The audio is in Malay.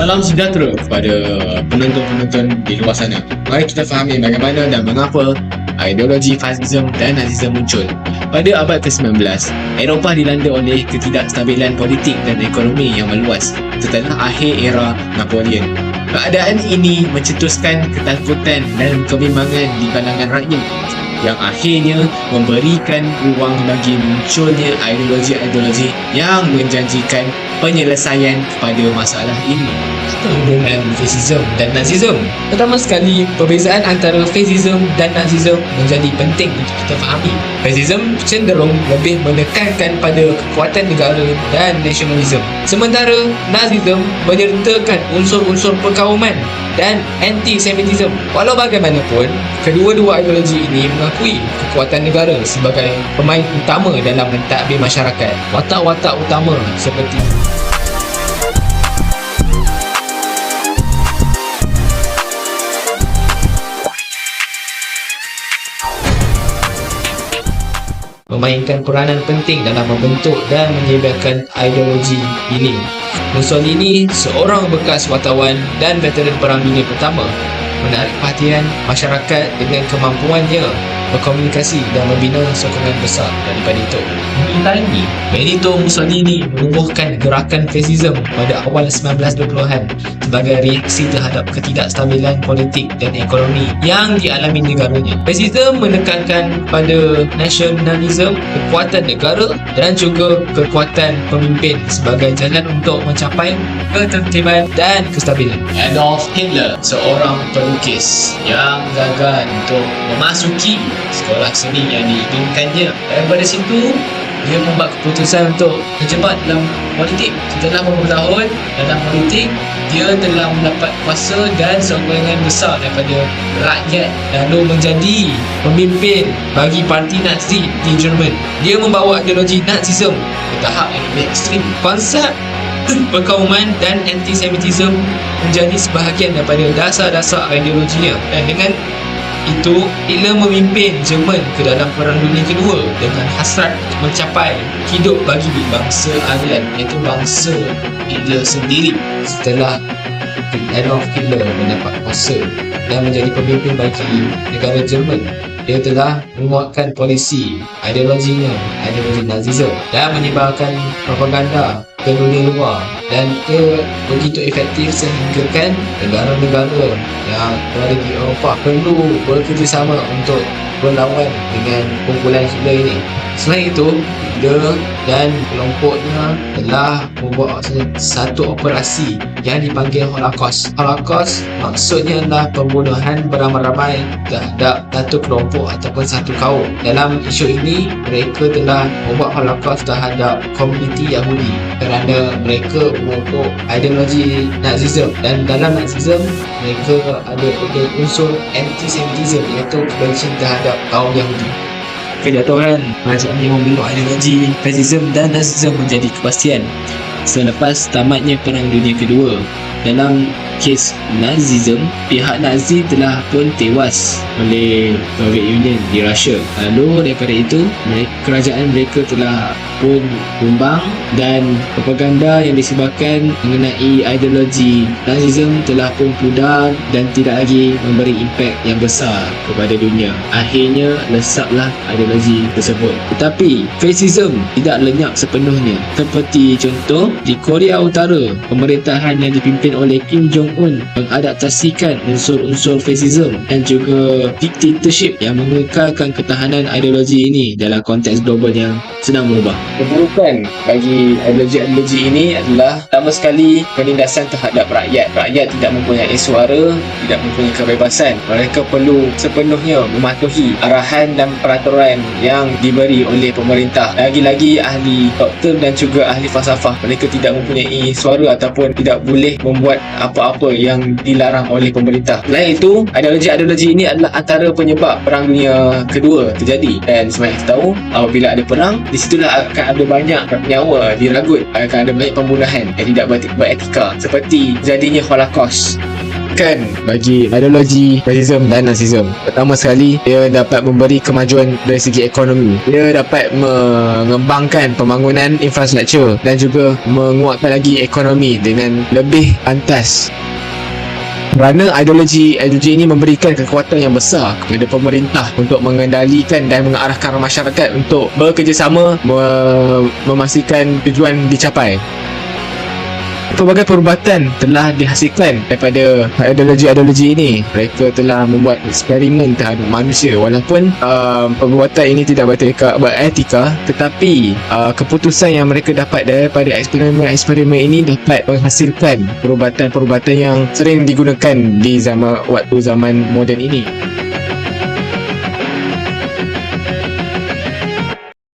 Salam sejahtera kepada penonton-penonton di luar sana. Mari kita fahami bagaimana dan mengapa ideologi fasisme dan nazisme muncul. Pada abad ke-19, Eropah dilanda oleh ketidakstabilan politik dan ekonomi yang meluas setelah akhir era Napoleon. Keadaan ini mencetuskan ketakutan dan kebimbangan di kalangan rakyat yang akhirnya memberikan ruang bagi munculnya ideologi-ideologi yang menjanjikan penyelesaian kepada masalah ini. Dengan fasisme dan nazisme. Pertama sekali, perbezaan antara fasisme dan nazisme menjadi penting untuk kita fahami. Fasisme cenderung lebih menekankan pada kekuatan negara dan nasionalisme, sementara nazisme menyertakan unsur-unsur perkauman dan anti-semitisme. Walau bagaimanapun, kedua-dua ideologi ini mengakui kekuatan negara sebagai pemain utama dalam mentadbir masyarakat. Watak-watak utama seperti memainkan peranan penting dalam membentuk dan menyebarkan ideologi ini. Mussolini, seorang bekas wartawan dan veteran Perang Dunia Pertama, menarik perhatian masyarakat dengan kemampuannya berkomunikasi dan membina sokongan besar daripada itu. Ini, Benito Mussolini menubuhkan gerakan fasisme pada awal 1920-an sebagai reaksi terhadap ketidakstabilan politik dan ekonomi yang dialami negaranya. Fasisme menekankan pada nasionalisme, kekuatan negara dan juga kekuatan pemimpin sebagai jalan untuk mencapai ketertiban dan kestabilan. Adolf Hitler, seorang pelukis yang gagal untuk memasuki sekolah seni yang diinginkannya. Daripada situ, dia membuat keputusan untuk terjebak dalam politik. Setelah beberapa tahun dalam politik, dia telah mendapat kuasa dan sokongan besar daripada rakyat, lalu menjadi pemimpin bagi parti Nazi di Jerman. Dia membawa ideologi Nazisme ke tahap yang lebih ekstrim. Konsep perkauman dan antisemitisme menjadi sebahagian daripada dasar-dasar ideologinya, dan dengan itu Hitler memimpin Jerman ke dalam Perang Dunia Kedua dengan hasrat mencapai hidup bagi bangsa Aryan, iaitu bangsa Hitler sendiri. Setelah Adolf Hitler mendapat kuasa dan menjadi pemimpin bagi negara Jerman, dia telah menguatkan polisi ideologinya, ideologi Nazisme, dan menyebarkan propaganda ke dunia luar, dan ia begitu efektif sehingga kan negara-negara yang berada di Eropah perlu bekerjasama untuk berlawan dengan kumpulan Hitler ini. Selain itu, Hitler dan kelompoknya telah membuat satu operasi yang dipanggil Holocaust. Holocaust maksudnya adalah pembunuhan beramai-ramai terhadap satu kelompok ataupun satu kaum. Dalam isu ini, mereka telah membuat Holocaust terhadap komuniti Yahudi kerana mereka memupuk ideologi Nazisme, dan dalam Nazisme mereka ada unsur anti-semitisme, iaitu kebencian terhadap kaum Yahudi. Kejatuhan kerajaan yang membentuk ideologi fasisme dan nazisme menjadi kepastian selepas tamatnya Perang Dunia Kedua. Dalam kes Nazisme, pihak Nazi telah pun tewas oleh Soviet Union di Russia. Lalu daripada itu, kerajaan mereka telah pun tumbang, dan propaganda yang disebarkan mengenai ideologi Nazisme telah pun pudar dan tidak lagi memberi impak yang besar kepada dunia. Akhirnya lesaplah ideologi tersebut. Tetapi fasisme tidak lenyap sepenuhnya. Seperti contoh, di Korea Utara, pemerintahan yang dipimpin oleh Kim Jong-un mengadaptasikan unsur-unsur fasisme dan juga dictatorship yang mengekalkan ketahanan ideologi ini dalam konteks global yang sedang berubah. Keburukan bagi ideologi-ideologi ini adalah pertama sekali penindasan terhadap rakyat. Rakyat tidak mempunyai suara, tidak mempunyai kebebasan. Mereka perlu sepenuhnya mematuhi arahan dan peraturan yang diberi oleh pemerintah. Lagi-lagi ahli doktor dan juga ahli falsafah, mereka tidak mempunyai suara ataupun tidak boleh membuat apa-apa yang dilarang oleh pemerintah. Selain itu, ideologi-ideologi ini adalah antara penyebab Perang Dunia Kedua terjadi. Dan sebenarnya kita tahu, apabila ada perang, di situlah akan ada banyak nyawa diragut, akan ada banyak pembunuhan yang tidak beretika, seperti jadinya Holocaust. memberikan bagi ideologi fasism dan nazism. Pertama sekali, dia dapat memberi kemajuan dari segi ekonomi. Dia dapat mengembangkan pembangunan infrastruktur dan juga menguatkan lagi ekonomi dengan lebih pantas. Kerana ideologi ini memberikan kekuatan yang besar kepada pemerintah untuk mengendalikan dan mengarahkan masyarakat untuk bekerjasama memastikan tujuan dicapai. Pelbagai perubatan telah dihasilkan daripada ideologi ini. Mereka telah membuat eksperimen terhadap manusia. Walaupun perubatan ini tidak beretika, tetapi keputusan yang mereka dapat daripada eksperimen ini dapat menghasilkan perubatan-perubatan yang sering digunakan di zaman moden ini.